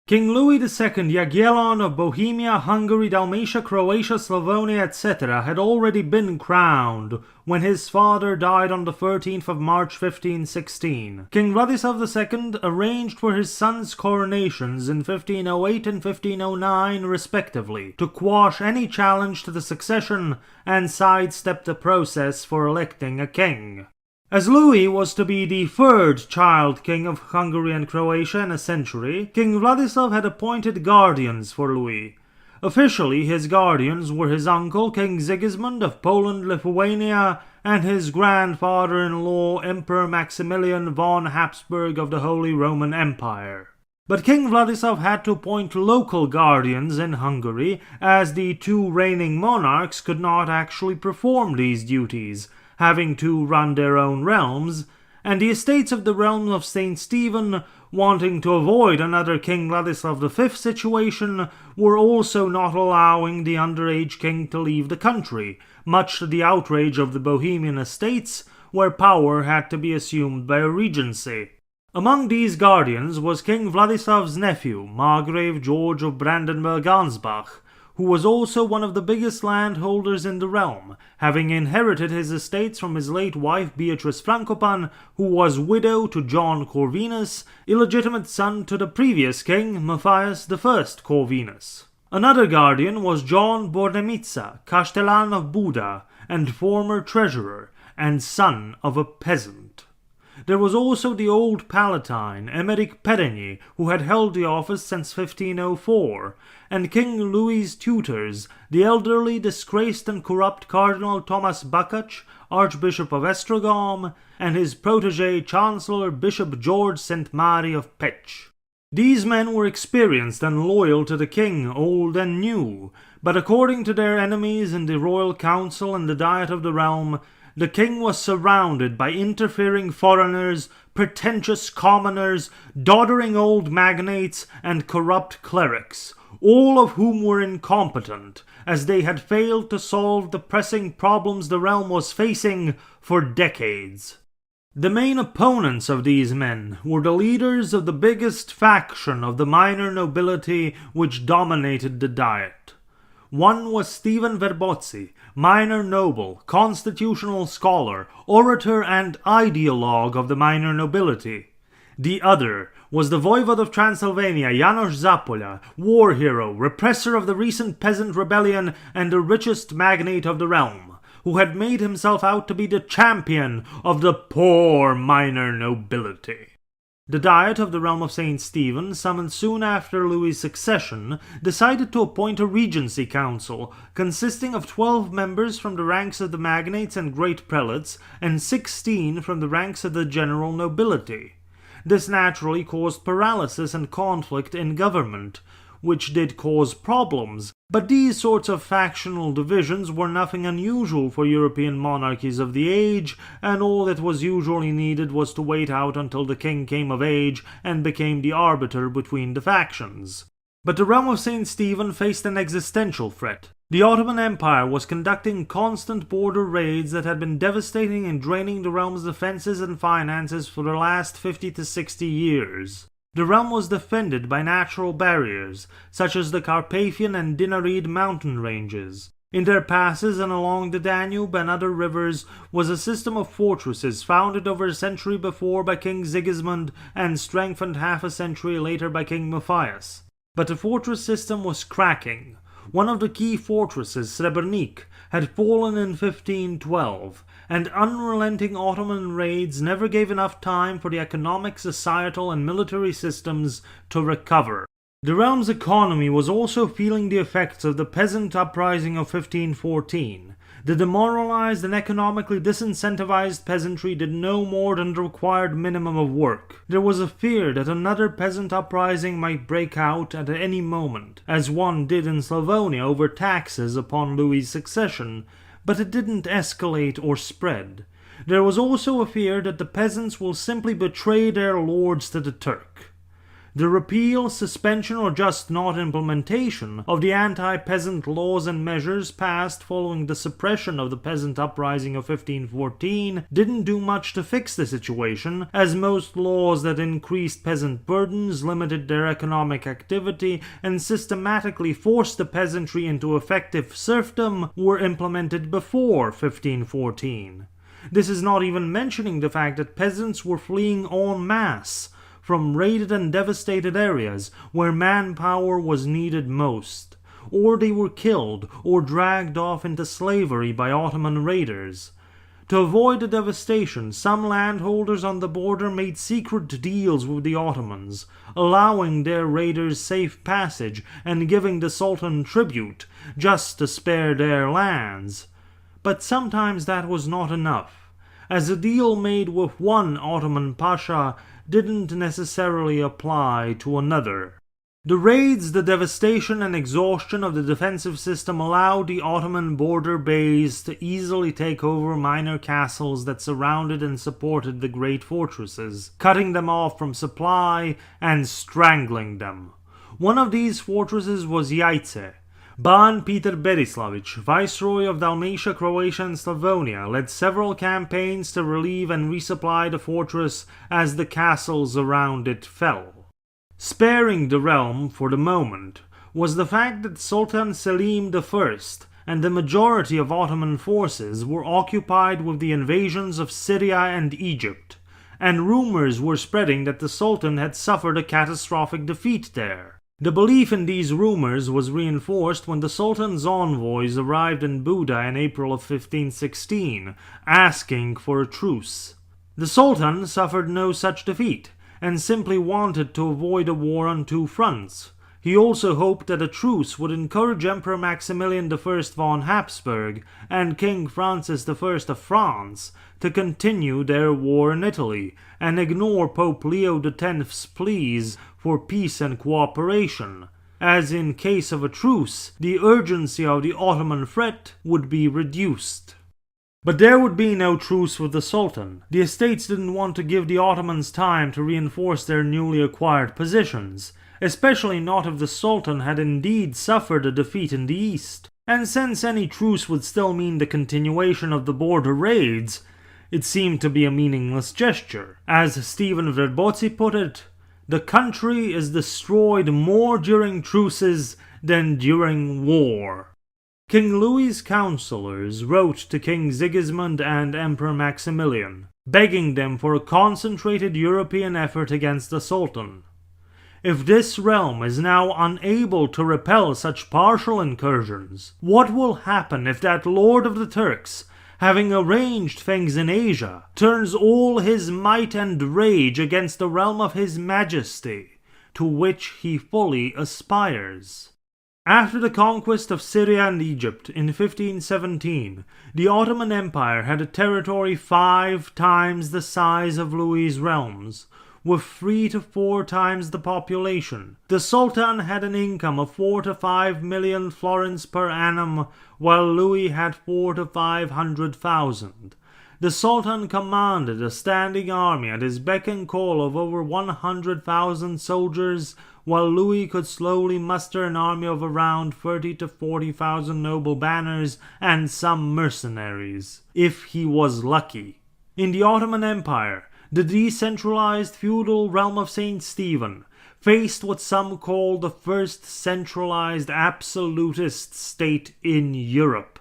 King Louis II Jagiellon of Bohemia, Hungary, Dalmatia, Croatia, Slavonia, etc. had already been crowned when his father died on the 13th of March 1516. King Vladislav II arranged for his sons' coronations in 1508 and 1509 respectively, to quash any challenge to the succession and sidestep the process for electing a king. As Louis was to be the third child king of Hungary and Croatia in a century, King Vladislav had appointed guardians for Louis. Officially, his guardians were his uncle, King Sigismund of Poland-Lithuania, and his grandfather-in-law, Emperor Maximilian von Habsburg of the Holy Roman Empire. But King Vladislav had to appoint local guardians in Hungary, as the two reigning monarchs could not actually perform these duties, having to run their own realms, and the estates of the realm of St. Stephen, wanting to avoid another King Vladislav V situation, were also not allowing the underage king to leave the country, much to the outrage of the Bohemian estates, where power had to be assumed by a regency. Among these guardians was King Vladislav's nephew, Margrave George of Brandenburg-Ansbach, who was also one of the biggest landholders in the realm, having inherited his estates from his late wife Beatrice Frankopan, who was widow to John Corvinus, illegitimate son to the previous king, Matthias I Corvinus. Another guardian was John Bornemisza, Castellan of Buda, and former treasurer, and son of a peasant. There was also the old Palatine, Emeric Perigny, who had held the office since 1504, and King Louis's tutors, the elderly, disgraced and corrupt Cardinal Thomas Bakac, Archbishop of Esztergom, and his protege Chancellor Bishop George St. Mary of Pécs. These men were experienced and loyal to the king, old and new, but according to their enemies in the royal council and the diet of the realm, the king was surrounded by interfering foreigners, pretentious commoners, doddering old magnates, and corrupt clerics, all of whom were incompetent, as they had failed to solve the pressing problems the realm was facing for decades. The main opponents of these men were the leaders of the biggest faction of the minor nobility which dominated the Diet. One was Stephen Verbozzi, minor noble, constitutional scholar, orator and ideologue of the minor nobility. The other was the voivode of Transylvania, Janos Zapola, war hero, repressor of the recent peasant rebellion and the richest magnate of the realm, who had made himself out to be the champion of the poor minor nobility. The Diet of the realm of St. Stephen, summoned soon after Louis' succession, decided to appoint a regency council, consisting of 12 members from the ranks of the magnates and great prelates, and 16 from the ranks of the general nobility. This naturally caused paralysis and conflict in government, which did cause problems, but these sorts of factional divisions were nothing unusual for European monarchies of the age, and all that was usually needed was to wait out until the king came of age and became the arbiter between the factions. But the realm of St. Stephen faced an existential threat. The Ottoman Empire was conducting constant border raids that had been devastating and draining the realm's defenses and finances for the last 50 to 60 years. The realm was defended by natural barriers, such as the Carpathian and Dinarid mountain ranges. In their passes and along the Danube and other rivers was a system of fortresses founded over a century before by King Sigismund and strengthened half a century later by King Matthias. But the fortress system was cracking. One of the key fortresses, Srebrenik, had fallen in 1512, and unrelenting Ottoman raids never gave enough time for the economic, societal, and military systems to recover. The realm's economy was also feeling the effects of the peasant uprising of 1514. The demoralized and economically disincentivized peasantry did no more than the required minimum of work. There was a fear that another peasant uprising might break out at any moment, as one did in Slavonia over taxes upon Louis' succession, but it didn't escalate or spread. There was also a fear that the peasants will simply betray their lords to the Turk. The repeal, suspension, or just not implementation of the anti-peasant laws and measures passed following the suppression of the peasant uprising of 1514 didn't do much to fix the situation, as most laws that increased peasant burdens, limited their economic activity, and systematically forced the peasantry into effective serfdom were implemented before 1514. This is not even mentioning the fact that peasants were fleeing en masse from raided and devastated areas where manpower was needed most, or they were killed or dragged off into slavery by Ottoman raiders. To avoid the devastation, some landholders on the border made secret deals with the Ottomans, allowing their raiders safe passage and giving the Sultan tribute, just to spare their lands. But sometimes that was not enough, as a deal made with one Ottoman pasha didn't necessarily apply to another. The raids, the devastation and exhaustion of the defensive system allowed the Ottoman border bays to easily take over minor castles that surrounded and supported the great fortresses, cutting them off from supply and strangling them. One of these fortresses was Jajce. Ban Peter Berislavić, Viceroy of Dalmatia, Croatia and Slavonia, led several campaigns to relieve and resupply the fortress as the castles around it fell. Sparing the realm for the moment was the fact that Sultan Selim I and the majority of Ottoman forces were occupied with the invasions of Syria and Egypt, and rumors were spreading that the Sultan had suffered a catastrophic defeat there. The belief in these rumors was reinforced when the Sultan's envoys arrived in Buda in April of 1516, asking for a truce. The Sultan suffered no such defeat, and simply wanted to avoid a war on two fronts. He also hoped that a truce would encourage Emperor Maximilian I von Habsburg and King Francis I of France to continue their war in Italy, and ignore Pope Leo X's pleas for peace and cooperation, as in case of a truce, the urgency of the Ottoman threat would be reduced. But there would be no truce with the Sultan. The estates didn't want to give the Ottomans time to reinforce their newly acquired positions, especially not if the Sultan had indeed suffered a defeat in the east. And since any truce would still mean the continuation of the border raids, it seemed to be a meaningless gesture. As Stephen Verbozzi put it, "The country is destroyed more during truces than during war." King Louis's counselors wrote to King Sigismund and Emperor Maximilian, begging them for a concentrated European effort against the Sultan. If this realm is now unable to repel such partial incursions, what will happen if that Lord of the Turks, having arranged things in Asia, turns all his might and rage against the realm of his Majesty, to which he fully aspires? After the conquest of Syria and Egypt in 1517, the Ottoman Empire had a territory 5 times the size of Louis's realms, with 3 to 4 times the population. The Sultan had an income of 4 to 5 million florins per annum, while Louis had 4 to 500,000. The Sultan commanded a standing army at his beck and call of over 100,000 soldiers, while Louis could slowly muster an army of around 30 to 40,000 noble banners and some mercenaries, if he was lucky. In the Ottoman Empire, the decentralized feudal realm of St. Stephen faced what some call the first centralized absolutist state in Europe.